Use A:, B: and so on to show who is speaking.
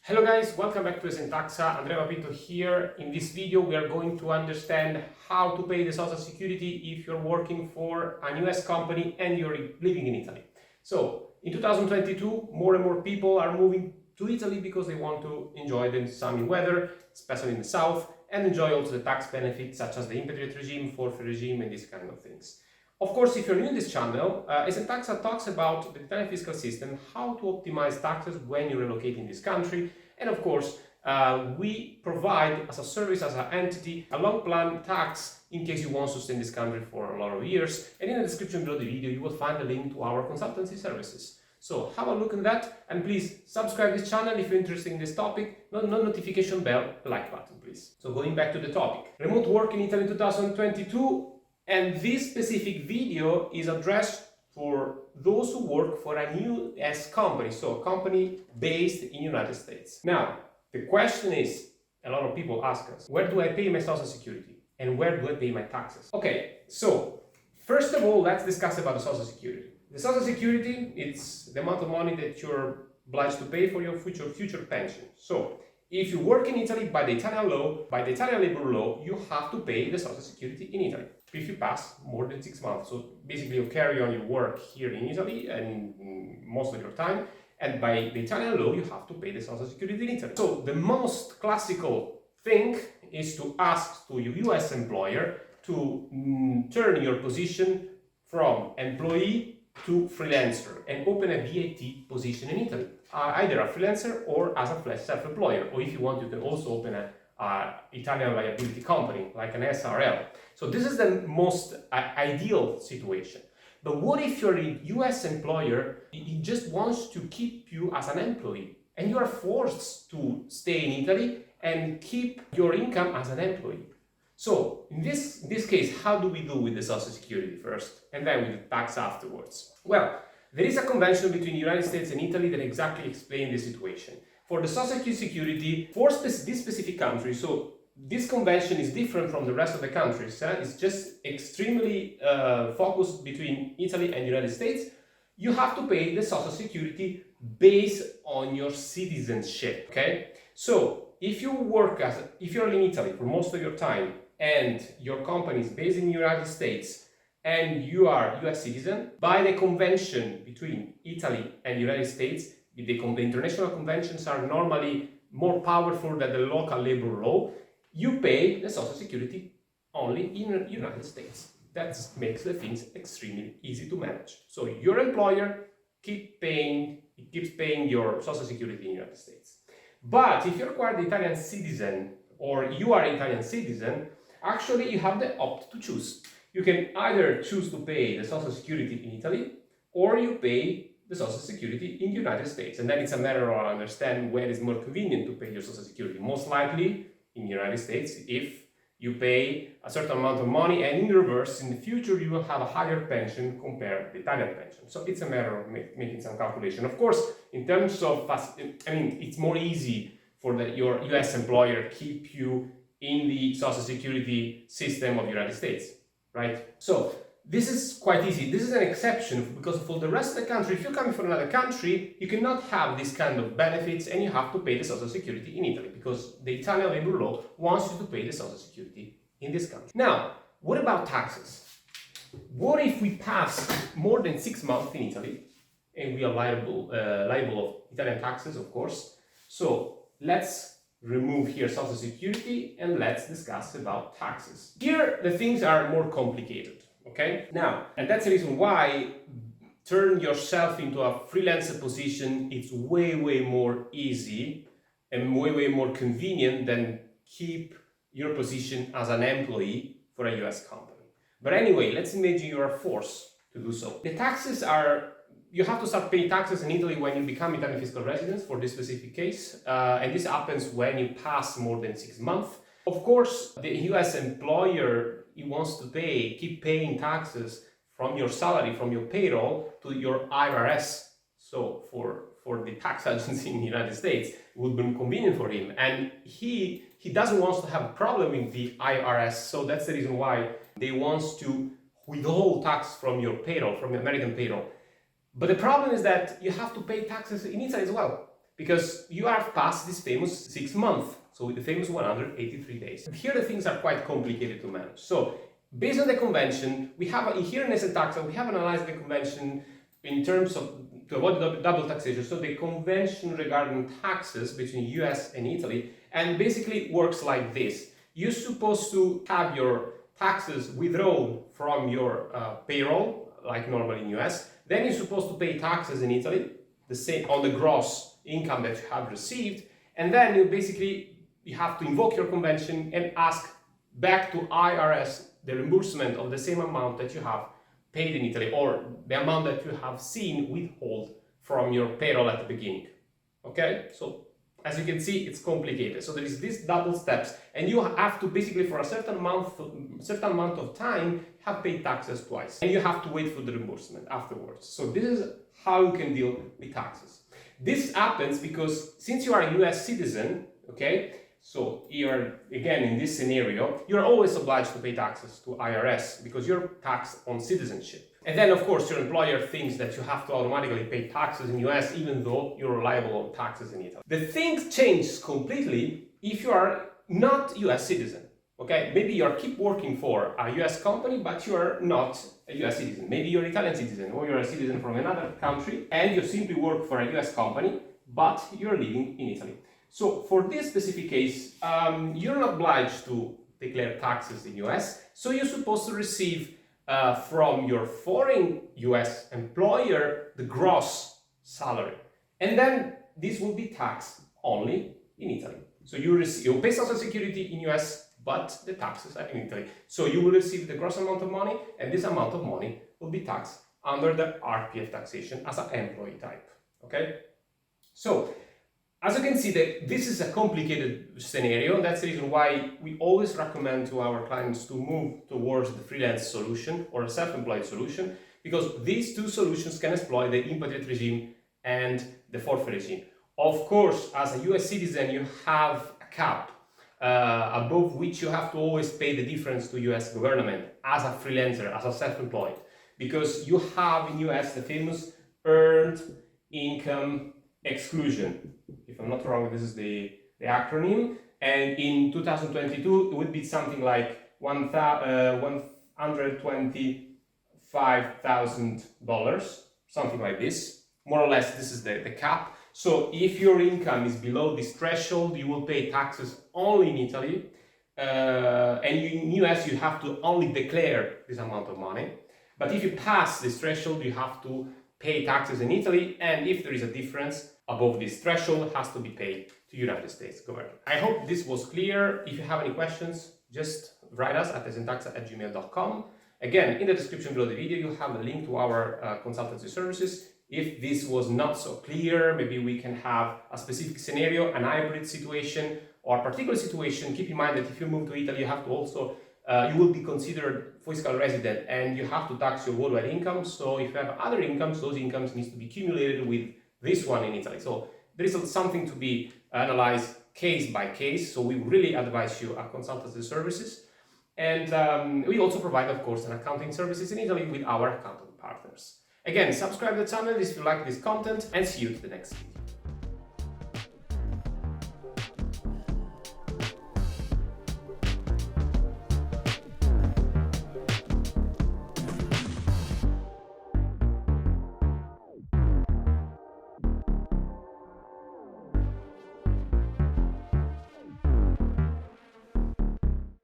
A: Hello guys, welcome back to ESENtaxa. Andrea Papito here. In this video we are going to understand how to pay the social security if you're working for an US company and you're living in Italy. So in 2022 more and more people are moving to Italy because they want to enjoy the sunny weather, especially in the south, and enjoy also the tax benefits such as the impatriate regime, forfeit regime, and these kind of things. Of course, if you're new in this channel, ESENtaxa talks about the Italian fiscal system, how to optimize taxes when you relocate in this country, and of course, we provide as a service, as an entity, a long plan tax in case you want to stay in this country for a lot of years. And in the description below the video, you will find a link to our consultancy services. So have a look at that, and please subscribe to this channel if you're interested in this topic. Notification bell, like button, please. So going back to the topic, remote work in Italy in 2022. And this specific video is addressed for those who work for a US company, so a company based in United States. Now, the question is, a lot of people ask us, where do I pay my social security? And where do I pay my taxes? Okay, so first of all, let's discuss about the social security. The social security, it's the amount of money that you're obliged to pay for your future pension. So if you work in Italy by the Italian law, by the Italian labor law, you have to pay the social security in Italy if you pass more than 6 months. So basically you carry on your work here in Italy and most of your time, and by the Italian law you have to pay the social security in Italy. So the most classical thing is to ask to your US employer to turn your position from employee to freelancer and open a VAT position in Italy, either a freelancer or as a self-employer, or if you want you can also open a Italian liability company like an SRL. So this is the most ideal situation. But what if you're a US employer, he just wants to keep you as an employee and you are forced to stay in Italy and keep your income as an employee? So in this case, how do we do with the social security first and then with the tax afterwards? Well, there is a convention between the United States and Italy that exactly explains the situation. For the social security, for this specific country, so this convention is different from the rest of the countries. It's just extremely focused between Italy and the United States. You have to pay the social security based on your citizenship, okay? So if you're in Italy for most of your time and your company is based in the United States and you are US citizen, by the convention between Italy and the United States, the international conventions are normally more powerful than the local labor law, you pay the social security only in the United States. That makes the things extremely easy to manage. So your employer keeps paying your social security in the United States. But if you're quite an Italian citizen or you are an Italian citizen, actually you have the opt to choose. You can either choose to pay the social security in Italy or you pay the social security in the United States. And then it's a matter of understanding where it's more convenient to pay your social security. Most likely in the United States, if you pay a certain amount of money, and in reverse, in the future, you will have a higher pension compared to the Italian pension. So it's a matter of making some calculation. Of course, in terms of, it's more easy for your US employer keep you in the social security system of the United States, right? So this is quite easy. This is an exception because for the rest of the country, if you're coming from another country, you cannot have this kind of benefits and you have to pay the social security in Italy because the Italian labor law wants you to pay the social security in this country. Now, what about taxes? What if we pass more than 6 months in Italy and we are liable of Italian taxes, of course? So let's remove here social security and let's discuss about taxes. Here, the things are more complicated. Okay, now, and that's the reason why turn yourself into a freelancer position, it's way more easy and way more convenient than keep your position as an employee for a US company. But anyway, let's imagine you are forced to do so. The taxes are, you have to start paying taxes in Italy when you become Italian fiscal residents for this specific case, and this happens when you pass more than 6 months. Of course, the US employer, he wants to keep paying taxes from your salary, from your payroll to your IRS. So for the tax agency in the United States, it would be convenient for him. And he doesn't want to have a problem with the IRS. So that's the reason why they want to withhold tax from your payroll, from your American payroll. But the problem is that you have to pay taxes in Italy as well. because you have passed this famous 6 months, so the famous 183 days. Here the things are quite complicated to manage. So based on the convention, we have here in ESENtaxa, we have analyzed the convention in terms of to avoid double taxation. So the convention regarding taxes between US and Italy, and basically works like this. You're supposed to have your taxes withdrawn from your payroll, like normally in US. Then you're supposed to pay taxes in Italy, the same on the gross income that you have received. And then you have to invoke your convention and ask back to IRS the reimbursement of the same amount that you have paid in Italy, or the amount that you have seen withhold from your payroll at the beginning. Okay, so as you can see, it's complicated. So there is these double steps, and you have to basically for a certain amount of time have paid taxes twice, and you have to wait for the reimbursement afterwards. So this is how you can deal with taxes. This happens because since you are a US citizen, okay, so you're, again, in this scenario, you're always obliged to pay taxes to IRS because you're taxed on citizenship. And then, of course, your employer thinks that you have to automatically pay taxes in US even though you're liable on taxes in Italy. The thing changes completely if you are not US citizen. Okay, maybe you keep working for a US company, but you are not a US citizen. Maybe you're an Italian citizen or you're a citizen from another country and you simply work for a US company, but you're living in Italy. So for this specific case, you're not obliged to declare taxes in US, so you're supposed to receive from your foreign US employer the gross salary. And then this will be taxed only in Italy. So you pay Social Security in US, but the taxes are in Italy. So you will receive the gross amount of money, and this amount of money will be taxed under the RPF taxation as an employee type. Okay? So as you can see, this is a complicated scenario. That's the reason why we always recommend to our clients to move towards the freelance solution or a self-employed solution, because these two solutions can exploit the impatriate regime and the forfeit regime. Of course, as a US citizen, you have a cap above which you have to always pay the difference to US government as a freelancer, as a self-employed, because you have in US the famous earned income exclusion. If I'm not wrong, this is the acronym, and in 2022 it would be something like $125,000, something like this. More or less, this is the cap. So if your income is below this threshold, you will pay taxes only in Italy, and in US you have to only declare this amount of money. But if you pass this threshold, you have to pay taxes in Italy, and if there is a difference above this threshold, it has to be paid to United States government. I hope this was clear. If you have any questions, just write us at ESENtaxa@gmail.com. Again, in the description below the video, you'll have a link to our consultancy services. If this was not so clear, maybe we can have a specific scenario, an hybrid situation, or a particular situation. Keep in mind that if you move to Italy, you have to also you will be considered fiscal resident and you have to tax your worldwide income. So if you have other incomes, those incomes need to be accumulated with this one in Italy. So there is something to be analyzed case by case. So we really advise you our consultancy services. And we also provide, of course, an accounting services in Italy with our accounting partners. Again, subscribe to the channel if you like this content, and see you to the next video.